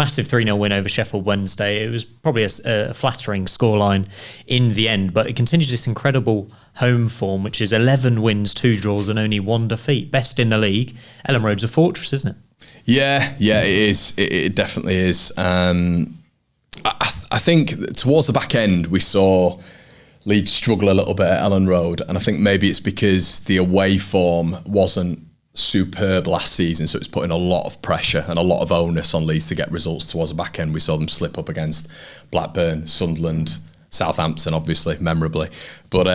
massive 3-0 win over Sheffield Wednesday. It was probably a flattering scoreline in the end, but it continues this incredible home form, which is 11 wins, 2 draws and only 1 defeat. Best in the league. Ellen Road's a fortress, isn't it? Yeah, it is. It definitely is. I think towards the back end, we saw Leeds struggle a little bit at Ellen Road, and I think maybe it's because the away form wasn't superb last season, so it's putting a lot of pressure and a lot of onus on Leeds to get results towards the back end. We saw them slip up against Blackburn, Sunderland, Southampton, obviously, memorably. But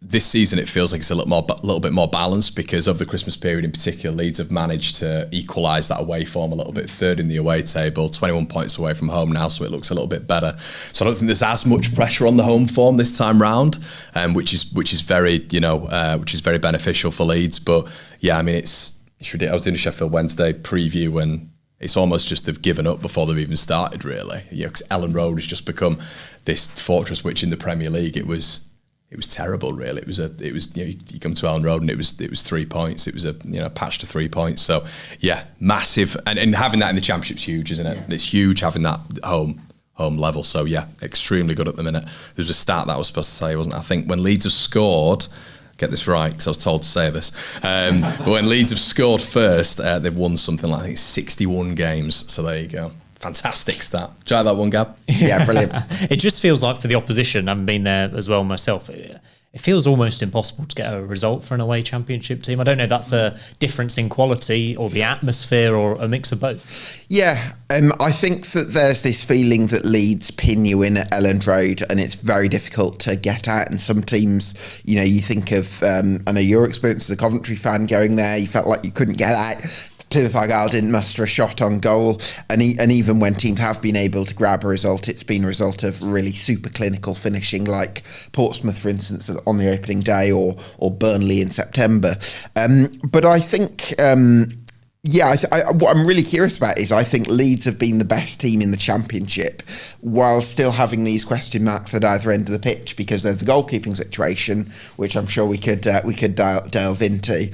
this season it feels like it's a little bit more balanced, because of the Christmas period in particular, Leeds have managed to equalise that away form a little bit. Third in the away table, 21 points away from home now, so it looks a little bit better. So I don't think there's as much pressure on the home form this time round, which is very beneficial for Leeds. But yeah, I mean it's ridiculous. I was doing a Sheffield Wednesday preview and it's almost just they've given up before they've even started, really. Because Ellen Road has just become this fortress, which in the Premier League it was terrible, really. It was you come to Ellen Road and it was 3 points. It was a patch to 3 points. So yeah, massive, and having that in the Championship's huge, isn't it? Yeah. It's huge having that home level. So yeah, extremely good at the minute. There's a stat that I was supposed to say, wasn't it? I think when Leeds have scored, get this right because I was told to say this, but when Leeds have scored first, they've won something like I think 61 games. So there you go. Fantastic stat. Do you like that one, Gab? Yeah, brilliant. It just feels like for the opposition, I haven't been there as well myself, it feels almost impossible to get a result for an away Championship team. I don't know if that's a difference in quality or the atmosphere or a mix of both. Yeah, I think that there's this feeling that Leeds pin you in at Ellen Road and it's very difficult to get out. And some teams, you think of, I know your experience as a Coventry fan going there, you felt like you couldn't get out. Plymouth Argyle didn't muster a shot on goal, and even when teams have been able to grab a result, it's been a result of really super clinical finishing, like Portsmouth, for instance, on the opening day, or Burnley in September. But I think what I'm really curious about is I think Leeds have been the best team in the Championship while still having these question marks at either end of the pitch, because there's the goalkeeping situation, which I'm sure we could delve into,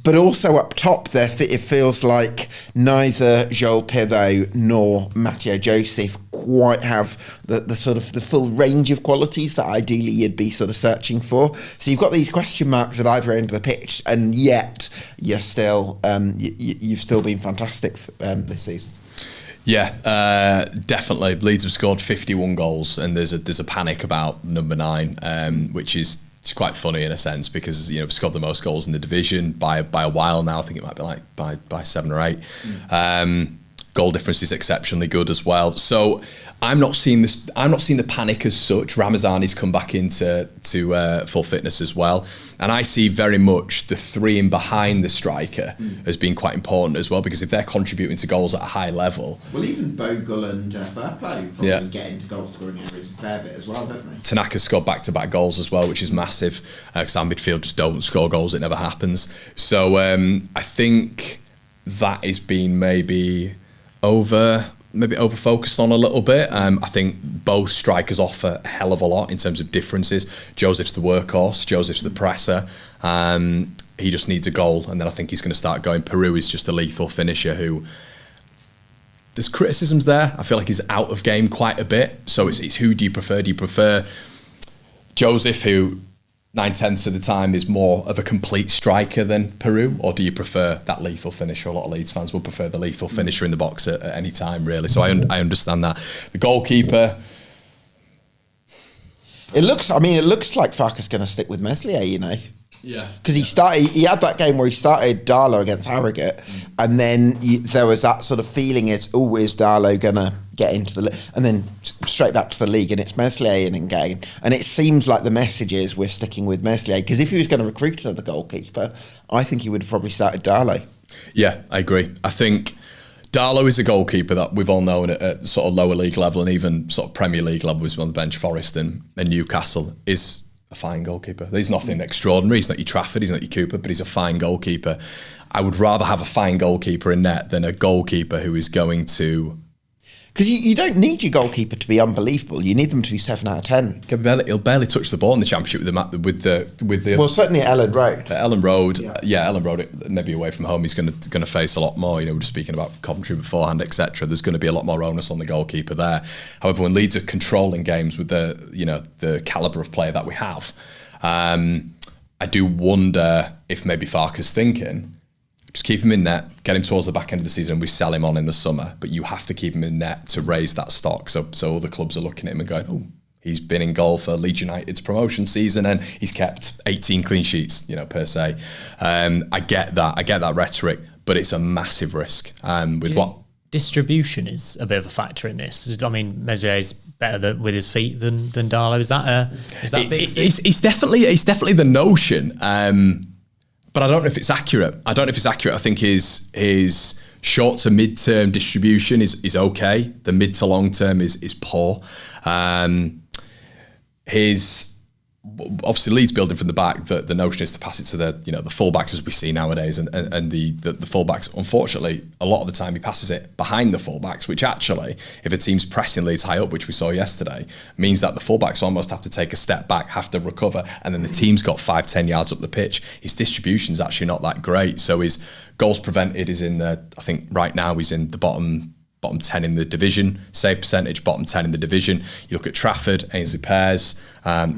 but also up top there it feels like neither Joel Pirro nor Matteo Joseph quite have the sort of the full range of qualities that ideally you'd be sort of searching for. So you've got these question marks at either end of the pitch, and yet you're still you've still been fantastic this season. Yeah, definitely. Leeds have scored 51 goals, and there's a panic about number 9, which is quite funny in a sense, because we've scored the most goals in the division by a while now. I think it might be like by 7 or 8. Goal difference is exceptionally good as well. So I'm not seeing the panic as such. Ramazani's come back into full fitness as well, and I see very much the 3 in behind the striker as being quite important as well, because if they're contributing to goals at a high level, well, even Bogle and Farke probably get into goal scoring areas a fair bit as well, don't they? Tanaka's scored back-to-back goals as well, which is massive, because our midfield just don't score goals. It never happens. So I think that is being maybe over-focused on a little bit. I think both strikers offer a hell of a lot in terms of differences. Joseph's the workhorse, Joseph's the presser. He just needs a goal, and then I think he's going to start going. Peru is just a lethal finisher who... There's criticisms there. I feel like he's out of game quite a bit. So it's who do you prefer? Do you prefer Joseph, who 9/10 of the time is more of a complete striker than Peru, or do you prefer that lethal finisher? A lot of Leeds fans would prefer the lethal finisher in the box at any time, really. So I understand that. The goalkeeper, it looks like Farke's going to stick with Meslier, Yeah, because he had that game where he started Darlow against Harrogate, and then there was that sort of feeling is Darlow gonna get into the and then straight back to the league, and it's Meslier in game, and it seems like the message is we're sticking with Meslier, because if he was going to recruit another goalkeeper, I think he would have probably started Darlow. Yeah, I agree. I think Darlow is a goalkeeper that we've all known at sort of lower league level and even sort of Premier League level. Was on the bench, Forest and Newcastle, is a fine goalkeeper. He's nothing extraordinary. He's not your Trafford, he's not your Cooper, but he's a fine goalkeeper. I would rather have a fine goalkeeper in net than a goalkeeper who is going to Because you don't need your goalkeeper to be unbelievable. You need them to be 7 out of 10. He'll barely touch the ball in the Championship with the. Well, certainly at Ellen Road. Ellen Road, Ellen Road. Maybe away from home, he's going to face a lot more. You know, we were just speaking about Coventry beforehand, etc. There's going to be a lot more onus on the goalkeeper there. However, when Leeds are controlling games with the calibre of player that we have, I do wonder if maybe Farke's thinking, just keep him in net, get him towards the back end of the season, and we sell him on in the summer. But you have to keep him in net to raise that stock. So other clubs are looking at him and going, oh, he's been in goal for Leeds United's promotion season and he's kept 18 clean sheets, per se. I get that rhetoric, but it's a massive risk. What distribution is a bit of a factor in this. I mean, Mezier's better with his feet than Darlow. Is that big? It's definitely the notion. But I don't know if it's accurate. I think his short to mid-term distribution is okay. The mid to long term is poor. Obviously Leeds building from the back. The notion is to pass it to the fullbacks as we see nowadays, and the fullbacks. Unfortunately, a lot of the time he passes it behind the fullbacks, which actually, if a team's pressing Leeds high up, which we saw yesterday, means that the fullbacks almost have to take a step back, have to recover, and then the team's got 5-10 yards up the pitch. His distribution's actually not that great. So his goals prevented is I think right now he's in the bottom 10 in the division, save percentage, bottom 10 in the division. You look at Trafford, Ainsley Pears,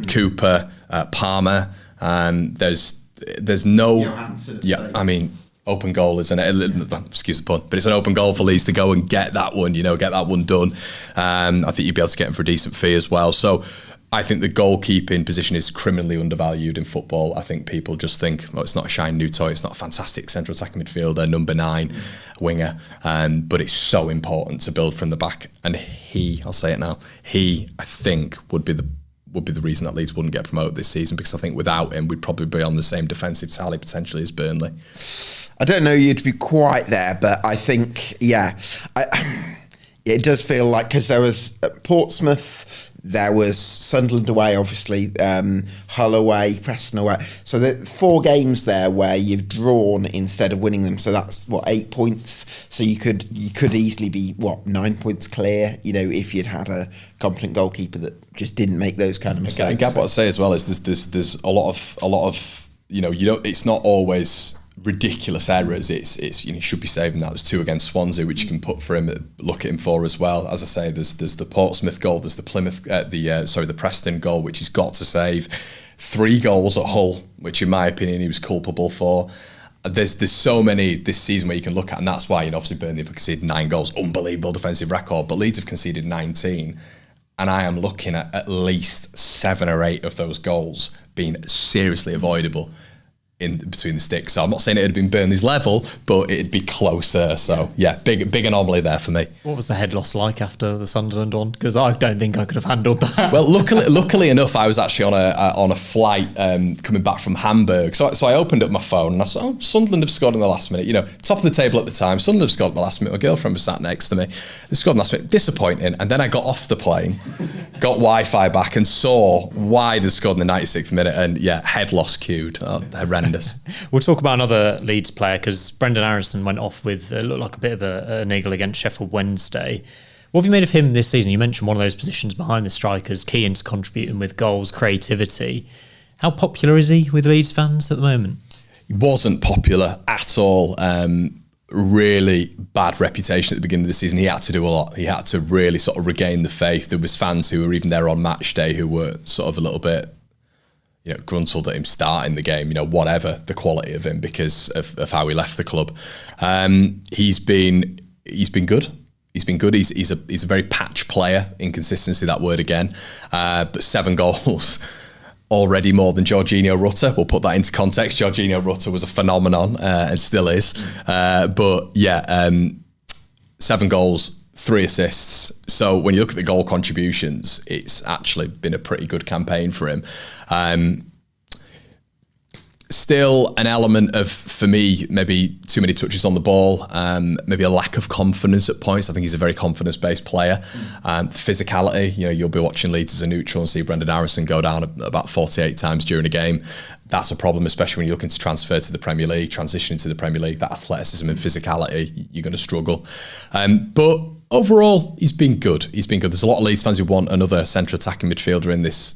Cooper, Palmer, there's no... Johansson, I mean, open goal isn't it? Excuse the pun, but it's an open goal for Leeds to go and get that one, get that one done. I think you'd be able to get him for a decent fee as well. So I think the goalkeeping position is criminally undervalued in football. I think people just think, well, it's not a shiny new toy, it's not a fantastic central attacking midfielder, number 9 winger, but it's so important to build from the back. And I'll say it now, I think would be the reason that Leeds wouldn't get promoted this season, because I think without him we'd probably be on the same defensive tally potentially as Burnley. I don't know you'd be quite there, but I think it does feel like, because there was Portsmouth, there was Sunderland away, obviously, Hull away, Preston away. So the 4 games there where you've drawn instead of winning them. So that's 8 points. So you could easily be 9 points clear. If you'd had a competent goalkeeper that just didn't make those kind of mistakes. And Gab, what I'd say as well is there's a lot of you don't. It's not always ridiculous errors. It's you should be saving that. There's 2 against Swansea, which you can put for him, look at him for as well. As I say, there's the Portsmouth goal, there's the the Preston goal, which he's got to save. 3 goals at Hull, which in my opinion he was culpable for. There's so many this season where you can look at, and that's why obviously Burnley have conceded 9 goals, unbelievable defensive record, but Leeds have conceded 19, and I am looking at least 7 or 8 of those goals being seriously avoidable in between the sticks. So I'm not saying it would have been Burnley's level, but it'd be closer. So big anomaly there for me. What was the head loss like after the Sunderland one? Because I don't think I could have handled that. Well, luckily enough, I was actually on a flight coming back from Hamburg. So I opened up my phone and I saw Sunderland have scored in the last minute. Top of the table at the time. Sunderland have scored in the last minute. My girlfriend was sat next to me. They scored in the last minute. Disappointing. And then I got off the plane, got Wi-Fi back, and saw why they scored in the 96th minute. And head loss queued. Oh, horrendous. We'll talk about another Leeds player, because Brendan Aaronson went off with looked like a bit of a niggle against Sheffield Wednesday. What have you made of him this season? You mentioned one of those positions behind the strikers, key into contributing with goals, creativity. How popular is he with Leeds fans at the moment? He wasn't popular at all. Really bad reputation at the beginning of the season. He had to do a lot. He had to really sort of regain the faith. There was fans who were even there on match day who were sort of a little bit gruntled at him starting the game, whatever the quality of him, because of how he left the club. He's been good. He's been good. He's a very patch player. Inconsistency, that word again. But 7 goals, already more than Jorginho Rutter. We'll put that into context. Jorginho Rutter was a phenomenon and still is. 7 goals, 3 assists. So when you look at the goal contributions, it's actually been a pretty good campaign for him. Still an element of, for me, maybe too many touches on the ball, maybe a lack of confidence at points. I think he's a very confidence-based player. Physicality, you'll be watching Leeds as a neutral and see Brendan Aaronson go down about 48 times during a game. That's a problem, especially when you're looking to transfer to the Premier League, transition into the Premier League. That athleticism and physicality, you're going to struggle. But overall, he's been good. There's a lot of Leeds fans who want another central attacking midfielder in this.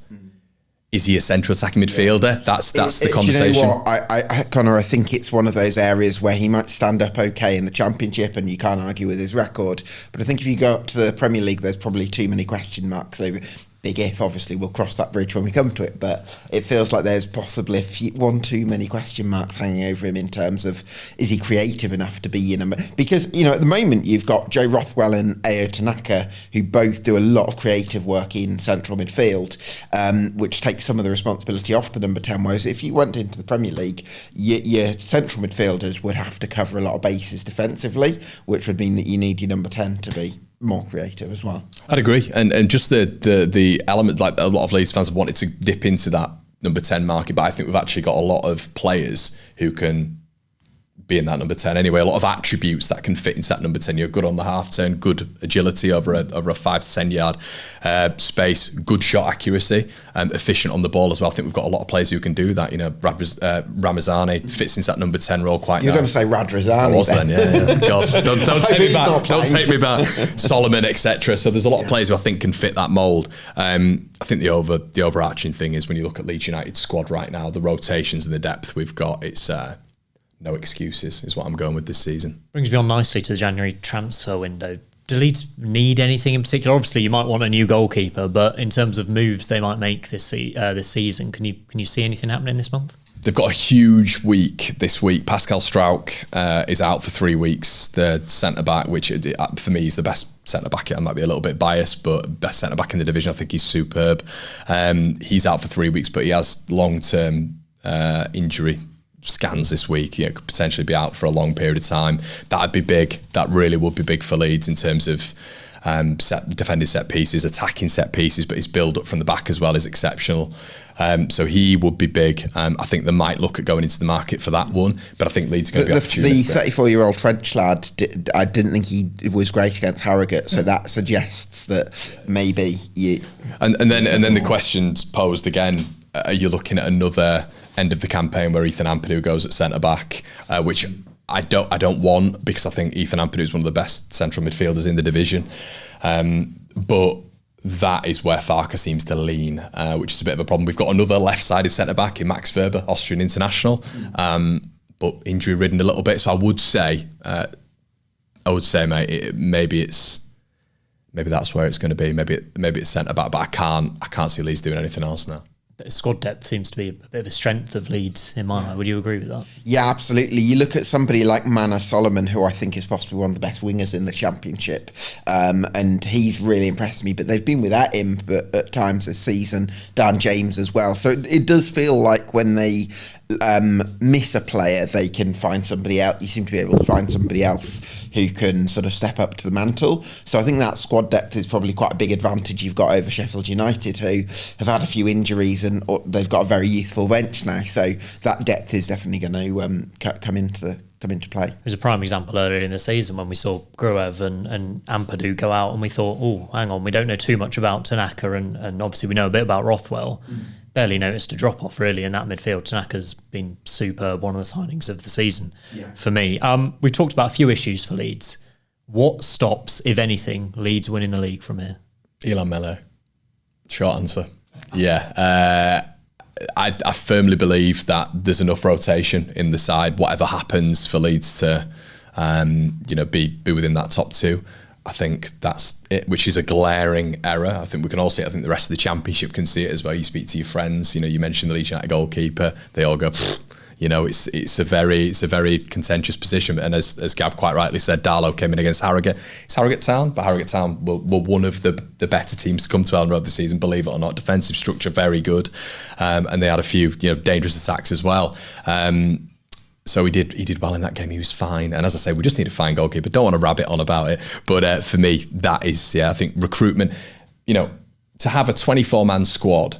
Is he a central attacking midfielder? That's the conversation. Do you know what, Connor? I think it's one of those areas where he might stand up okay in the Championship, and you can't argue with his record. But I think if you go up to the Premier League, there's probably too many question marks over. Big if, obviously, we'll cross that bridge when we come to it, but it feels like there's possibly one too many question marks hanging over him in terms of, is he creative enough to be your number? Because, at the moment you've got Joe Rothwell and Ayo Tanaka, who both do a lot of creative work in central midfield, which takes some of the responsibility off the number 10, whereas if you went into the Premier League, your central midfielders would have to cover a lot of bases defensively, which would mean that you need your number 10 to be more creative as well. I'd agree, and just the element, like a lot of Leeds fans have wanted to dip into that number 10 market, but I think we've actually got a lot of players who can be in that number 10 anyway. A lot of attributes that can fit into that number 10. You're good on the half turn, good agility over a 5 to 10 yard space, good shot accuracy, efficient on the ball as well. I think we've got a lot of players who can do that. Ramazani fits into that number 10 role quite. You're going to say Radrazani. I was then, yeah. God, don't take me back. Don't take me back. Solomon, etc. So there's a lot of players who I think can fit that mould. I think the overarching thing is when you look at Leeds United's squad right now, the rotations and the depth we've got, it's no excuses is what I'm going with this season. Brings me on nicely to the January transfer window. Do Leeds need anything in particular? Obviously, you might want a new goalkeeper, but in terms of moves they might make this season, can you see anything happening this month? They've got a huge week this week. Pascal Strauch is out for 3 weeks. The centre-back, which for me is the best centre-back. I might be a little bit biased, but best centre-back in the division. I think he's superb. He's out for 3 weeks, but he has long-term injury scans this week. Could potentially be out for a long period of time. That'd be big. That really would be big for Leeds in terms of defending set pieces, attacking set pieces, but his build up from the back as well is exceptional. So he would be big. I think they might look at going into the market for that one, but I think Leeds are going to be opportunistic. The 34-year-old French lad, I didn't think he was great against Harrogate, so that suggests that maybe you. And then the question's posed again. Are you looking at another end of the campaign where Ethan Ampadu goes at centre back, which I don't want, because I think Ethan Ampadu is one of the best central midfielders in the division. But that is where Farke seems to lean, which is a bit of a problem. We've got another left-sided centre back in Max Verber, Austrian international, but injury ridden a little bit. So I would say, mate, maybe that's where it's going to be. Maybe it's centre back, but I can't see Leeds doing anything else now. Squad depth seems to be a bit of a strength of Leeds in my mind. Would you agree with that? Yeah, absolutely. You look at somebody like Mana Solomon, who I think is possibly one of the best wingers in the Championship, and he's really impressed me, but they've been without him at times this season. Dan James as well. So it does feel like when they miss a player, they can find somebody else. You seem to be able to find somebody else who can sort of step up to the mantle. So I think that squad depth is probably quite a big advantage you've got over Sheffield United, who have had a few injuries and they've got a very youthful bench now. So that depth is definitely going to come into play. It was a prime example earlier in the season when we saw Gruev and Ampadu go out, and we thought, oh, hang on, we don't know too much about Tanaka, and obviously we know a bit about Rothwell. Barely noticed a drop-off really in that midfield. Tanaka's been superb, one of the signings of the season for me. We've talked about a few issues for Leeds. What stops, if anything, Leeds winning the league from here? Ilan Mele. Short answer. Yeah. I firmly believe that there's enough rotation in the side, whatever happens, for Leeds to be within that top two. I think that's it, which is a glaring error. I think we can all see it. I think the rest of the Championship can see it as well. You speak to your friends, you mentioned the Leeds United goalkeeper, they all go, it's a very contentious position. And as Gab quite rightly said, Darlow came in against Harrogate. It's Harrogate Town, but Harrogate Town were one of the better teams to come to Elland Road this season, believe it or not. Defensive structure very good, and they had a few dangerous attacks as well. So he did well in that game. He was fine. And as I say, we just need a fine goalkeeper. Don't want to rabbit on about it. But for me, that is, I think recruitment, to have a 24-man squad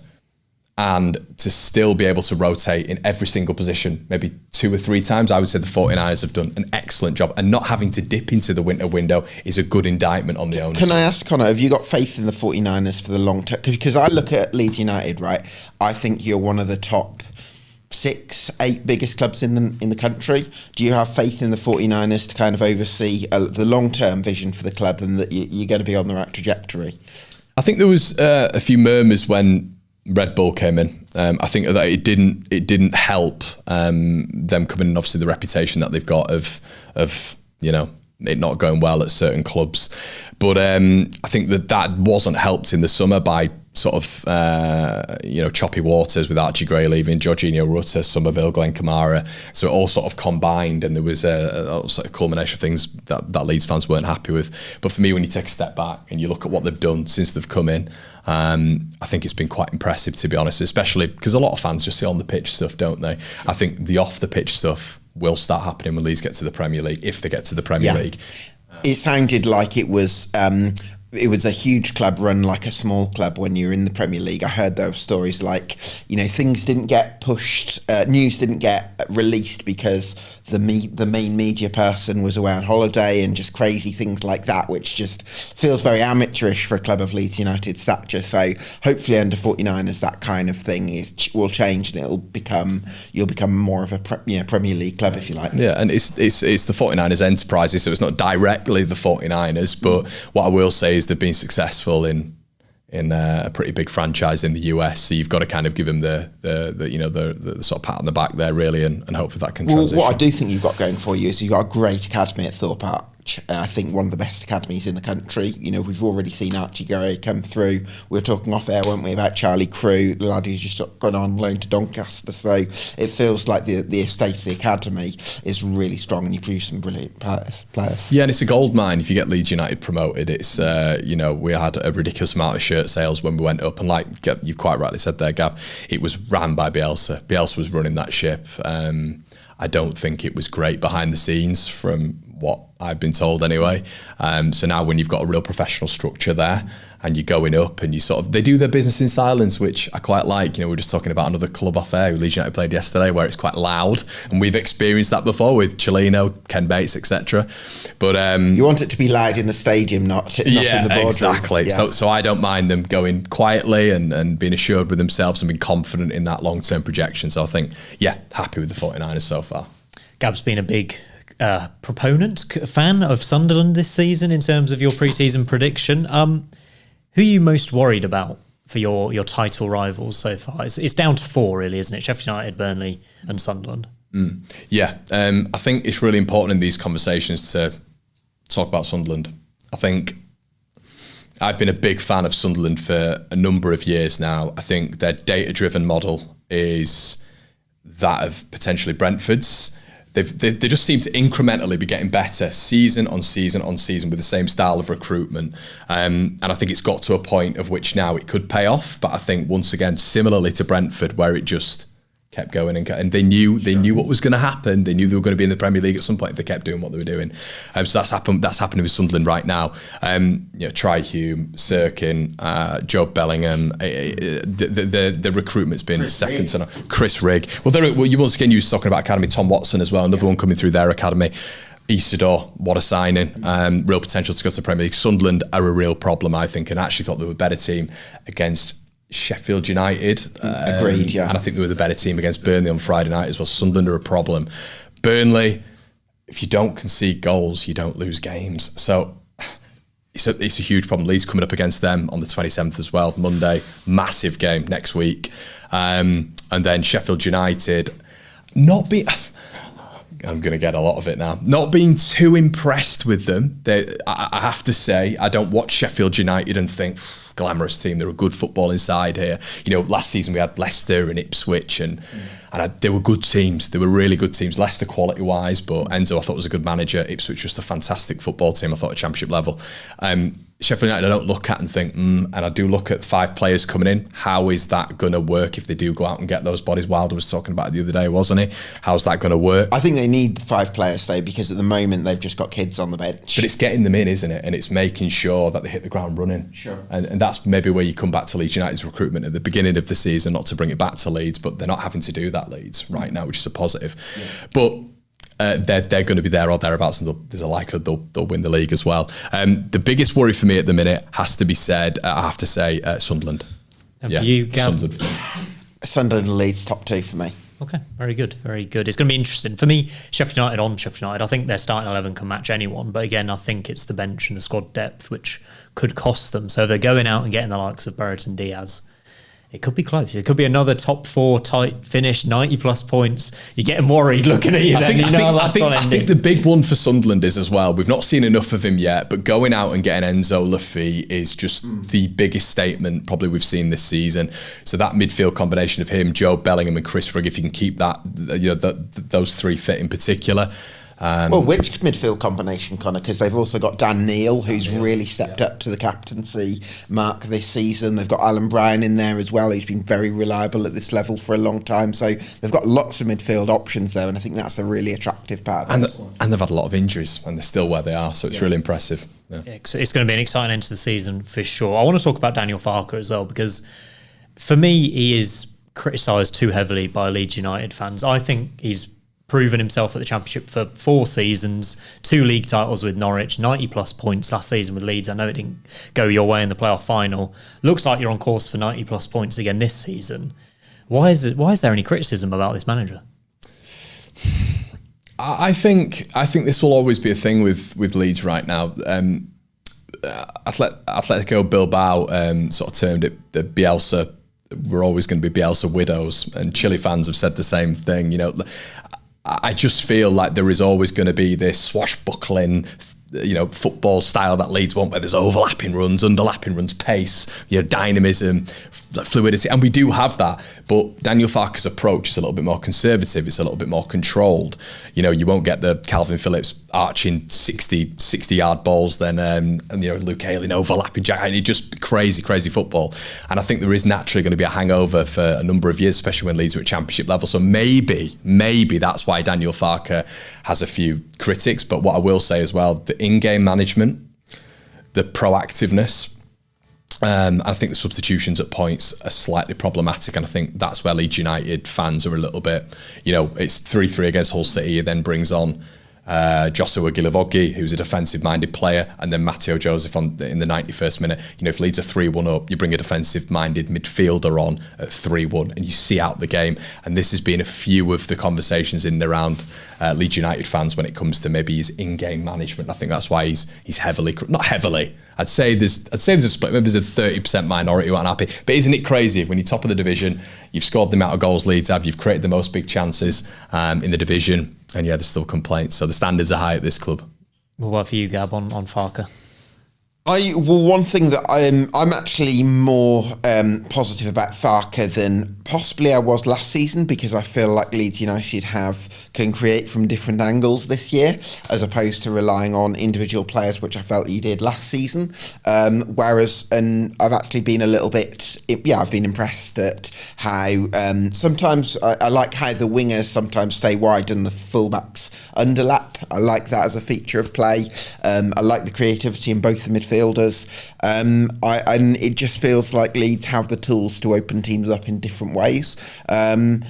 and to still be able to rotate in every single position, maybe 2 or 3 times, I would say the 49ers have done an excellent job. And not having to dip into the winter window is a good indictment on the owners. Can I ask, Connor, have you got faith in the 49ers for the long term? Because I look at Leeds United, right? I think you're one of the top 6, 8 biggest clubs in the country. Do you have faith in the 49ers to kind of oversee the long-term vision for the club, and that you're going to be on the right trajectory? I think there was a few murmurs when Red Bull came in. I think that it didn't help them coming in. Obviously, the reputation that they've got of it not going well at certain clubs, but I think that wasn't helped in the summer by sort of choppy waters with Archie Gray leaving, Jorginho Rutter, Somerville, Glenn Kamara. So it all sort of combined, and there was a sort of culmination of things that Leeds fans weren't happy with. But for me, when you take a step back and you look at what they've done since they've come in, I think it's been quite impressive, to be honest, especially because a lot of fans just see on the pitch stuff, don't they? I think the off the pitch stuff will start happening when Leeds get to the Premier League, if they get to the Premier League. It sounded like it was a huge club run like a small club when you're in the Premier League. I heard those stories like, things didn't get pushed, news didn't get released because the main media person was away on holiday, and just crazy things like that, which just feels very amateurish for a club of Leeds United stature. So hopefully under 49ers that kind of thing will change, and you'll become more of a Premier League club, if you like. Yeah, and it's the 49ers enterprises, so it's not directly the 49ers, but what I will say is they've been successful in a pretty big franchise in the US, so you've got to kind of give them the sort of pat on the back there, really, and hope that can transition. What I do think you've got going for you is you've got a great academy at Thorpe Arch. I think one of the best academies in the country. We've already seen Archie Gray come through. We were talking off air, weren't we, about Charlie Crew, the lad who's just gone on loan to Doncaster. So it feels like the estate of the academy is really strong, and you produce some brilliant players. Yeah, and it's a gold mine if you get Leeds United promoted. It's we had a ridiculous amount of shirt sales when we went up, and like you quite rightly said there, Gab, it was ran by Bielsa. Bielsa was running that ship. I don't think it was great behind the scenes, from what I've been told anyway. So now when you've got a real professional structure there, and you're going up, and they do their business in silence, which I quite like. We were just talking about another club off air who Leeds United played yesterday, where it's quite loud, and we've experienced that before with Chelino, Ken Bates, etc. But you want it to be loud in the stadium, not in the boardroom. Exactly. Yeah. So I don't mind them going quietly and being assured with themselves and being confident in that long-term projection. So I think, happy with the 49ers so far. Gab's been a big fan of Sunderland this season in terms of your pre-season prediction. Who are you most worried about for your title rivals so far? It's down to 4, really, isn't it? Sheffield United, Burnley and Sunderland. Yeah, I think it's really important in these conversations to talk about Sunderland. I think I've been a big fan of Sunderland for a number of years now. I think their data-driven model is that of potentially Brentford's. They just seem to incrementally be getting better season on season on season with the same style of recruitment. And I think it's got to a point of which now it could pay off. But I think once again, similarly to Brentford, where it just kept going and they knew what was going to happen. They knew they were going to be in the Premier League at some point if they kept doing what they were doing. So that's happening with Sunderland right now. Tri Hume, Sirkin, Joe Bellingham. The recruitment's been second to none. Chris Rigg. You once again, you were talking about academy. Tom Watson as well, another one coming through their academy. Isidore, what a signing. Real potential to go to the Premier League. Sunderland are a real problem, I think, and I actually thought they were a better team against Sheffield United. Agreed, yeah. And I think they were the better team against Burnley on Friday night as well. Sunderland are a problem. Burnley, if you don't concede goals, you don't lose games. So it's a huge problem. Leeds coming up against them on the 27th as well, Monday. Massive game next week. And then Sheffield United, I'm going to get a lot of it now. Not being too impressed with them. I have to say, I don't watch Sheffield United and think, glamorous team, they're a good footballing side here. Last season we had Leicester and Ipswich, and they were good teams. They were really good teams. Leicester quality-wise, but Enzo I thought was a good manager. Ipswich just a fantastic football team, I thought, at championship level. Sheffield United I don't look at and think, and I do look at 5 players coming in. How is that going to work if they do go out and get those bodies? Wilder was talking about it the other day, wasn't he? How's that going to work? I think they need 5 players, though, because at the moment they've just got kids on the bench. But it's getting them in, isn't it? And it's making sure that they hit the ground running. Sure. And that's maybe where you come back to Leeds United's recruitment at the beginning of the season, not to bring it back to Leeds, but they're not having to do that, Leeds, right now, which is a positive. Yeah. But they're going to be there or thereabouts, and there's a likelihood they'll win the league as well. The biggest worry for me at the minute has to be said, I have to say, Sunderland. And for you, Gab? Sunderland and Leeds, top 2 for me. Okay, very good, very good. It's going to be interesting. For me, Sheffield United, I think their starting 11 can match anyone. But again, I think it's the bench and the squad depth which could cost them. So if they're going out and getting the likes of Brereton Diaz, it could be close. It could be another top 4 tight finish, 90 plus points. You're getting worried looking at you then. I think the big one for Sunderland is as well, we've not seen enough of him yet, but going out and getting Enzo lufc is just the biggest statement probably we've seen this season. So that midfield combination of him, Joe Bellingham and Chris Frigg, if you can keep that, those 3 fit in particular. Well, which midfield combination, Connor? Because they've also got Dan Neil, who's really stepped up to the captaincy mark this season. They've got Alan Bryan in there as well, who's been very reliable at this level for a long time. So they've got lots of midfield options there, and I think that's a really attractive part. And they've had a lot of injuries, and they're still where they are, so it's really impressive. Yeah. It's going to be an exciting end to the season for sure. I want to talk about Daniel Farke as well, because for me, he is criticised too heavily by Leeds United fans. I think he's proven himself at the Championship for 4 seasons, 2 league titles with Norwich, 90 plus points last season with Leeds. I know it didn't go your way in the playoff final. Looks like you're on course for 90 plus points again this season. Why is there any criticism about this manager? I think this will always be a thing with Leeds right now. Atletico Bilbao sort of termed it the Bielsa. We're always going to be Bielsa widows, and Chile fans have said the same thing. I just feel like there is always going to be this swashbuckling, football style that Leeds want, where there's overlapping runs, underlapping runs, pace, dynamism, fluidity, and we do have that. But Daniel Farke's approach is a little bit more conservative. It's a little bit more controlled. You won't get the Calvin Phillips arching 60-yard balls, then and Luke Ayling overlapping jack. It's just crazy football. And I think there is naturally going to be a hangover for a number of years, especially when Leeds are at Championship level. So maybe that's why Daniel Farke has a few critics. But what I will say as well, the in-game management, the proactiveness, I think the substitutions at points are slightly problematic, and I think that's where Leeds United fans are a little bit, it's 3-3 against Hull City. It then brings on Joshua Gilavogi, who's a defensive-minded player, and then Matteo Joseph in the 91st minute. If Leeds are 3-1 up, you bring a defensive-minded midfielder on at 3-1, and you see out the game. And this has been a few of the conversations in and around Leeds United fans when it comes to maybe his in-game management. I think that's why he's heavily, not heavily. I'd say there's a split. Maybe there's a 30% minority who aren't happy. But isn't it crazy when you're top of the division, you've scored the amount of goals Leeds have, you've created the most big chances in the division, and there's still complaints. So the standards are high at this club. Well, what for you, Gab, on Farke? One thing that I'm actually more positive about Farke than possibly I was last season, because I feel like Leeds United can create from different angles this year, as opposed to relying on individual players, which I felt you did last season. Whereas I've actually been a little bit, I've been impressed at how sometimes I like how the wingers sometimes stay wide and the fullbacks underlap. I like that as a feature of play. I like the creativity in both the midfielders. And it just feels like Leeds have the tools to open teams up in different ways. I'm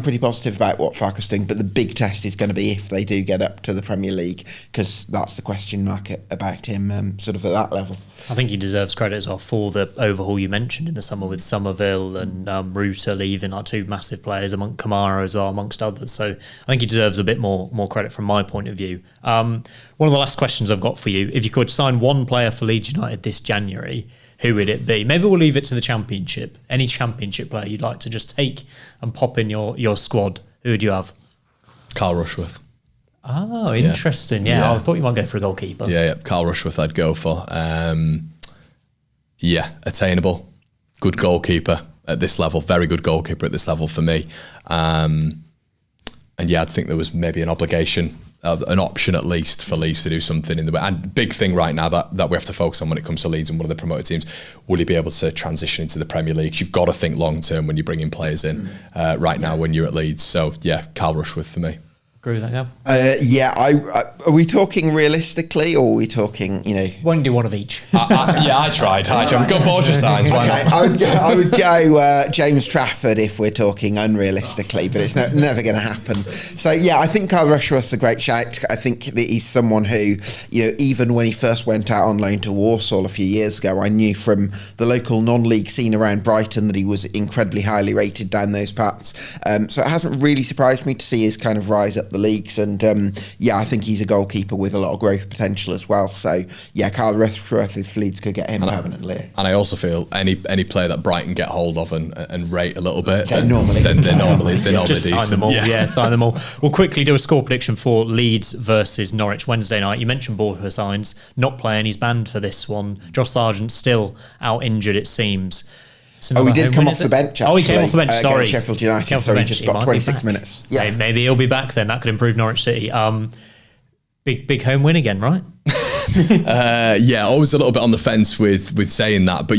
pretty positive about what Farke's doing, but the big test is going to be if they do get up to the Premier League, because that's the question mark about him sort of at that level. I think he deserves credit as well for the overhaul you mentioned in the summer with Somerville and Ruta leaving, like 2 massive players, among Kamara as well, amongst others. So I think he deserves a bit more credit from my point of view. One of the last questions I've got for you, if you could sign one player for Leeds United this January, who would it be? Maybe we'll leave it to the Championship. Any Championship player you'd like to just take and pop in your squad, who would you have? Carl Rushworth. Oh, interesting. Yeah, I thought you might go for a goalkeeper. Yeah. Carl Rushworth I'd go for. Attainable. Good goalkeeper at this level. Very good goalkeeper at this level for me. I'd think there was maybe an obligation, an option at least for Leeds to do something in the way. And big thing right now that we have to focus on when it comes to Leeds and one of the promoted teams, will he be able to transition into the Premier League? You've got to think long term when you're bringing players in right now when you're at Leeds. So Carl Rushworth for me. Agree with that, Gab? Are we talking realistically, or are we talking, Why don't you do one of each? I tried. We've got Borgia signs. Why Okay, not? I would go James Trafford if we're talking unrealistically, but it's never going to happen. So I think Kyle Rushworth's a great shout. I think that he's someone who, even when he first went out on loan to Walsall a few years ago, I knew from the local non-league scene around Brighton that he was incredibly highly rated down those parts. So it hasn't really surprised me to see his kind of rise up the leagues, and I think he's a goalkeeper with a lot of growth potential as well. So Kyle Rushworth, if Leeds could get him permanently. And I also feel any player that Brighton get hold of and rate a little bit, they're normally just decent. Sign them all. Sign them all. We'll quickly do a score prediction for Leeds versus Norwich Wednesday night. You mentioned Borja signs, not playing. He's banned for this one. Josh Sargent's still out injured, it seems. He did come off the bench, actually. He came off the bench, sorry. Against Sheffield United, so he just got 26 minutes. Yeah. Maybe he'll be back then. That could improve Norwich City. Big home win again, right? Always a little bit on the fence with saying that, but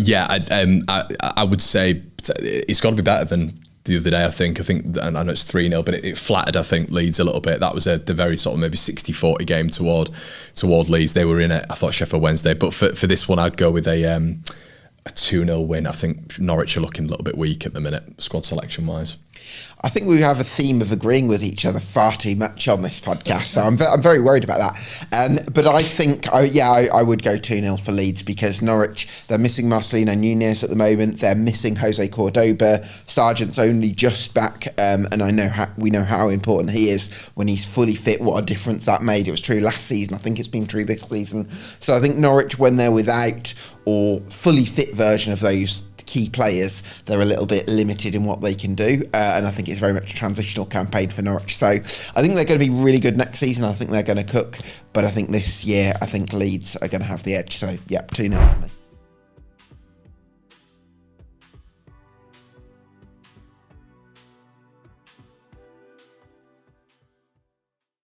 I would say it's got to be better than the other day. I think, and I know it's 3-0, but it flattered, I think, Leeds a little bit. That was the very sort of maybe 60-40 game toward Leeds. They were in it, I thought, Sheffield Wednesday, but for this one, I'd go with a 2-0 win. I think Norwich are looking a little bit weak at the minute, squad selection wise. I think we have a theme of agreeing with each other far too much on this podcast, so I'm very worried about that. But I think, I would go 2-0 for Leeds, because Norwich, they're missing Marcelino Nunez at the moment, they're missing Jose Cordoba, Sargent's only just back, and we know how important he is when he's fully fit, what a difference that made. It was true last season, I think it's been true this season. So I think Norwich, when they're without or fully fit version of those key players, they're a little bit limited in what they can do, and I think it's very much a transitional campaign for Norwich. So I think they're going to be really good next season. I think they're going to cook, but I think this year, I think Leeds are going to have the edge. So 2-0 for me.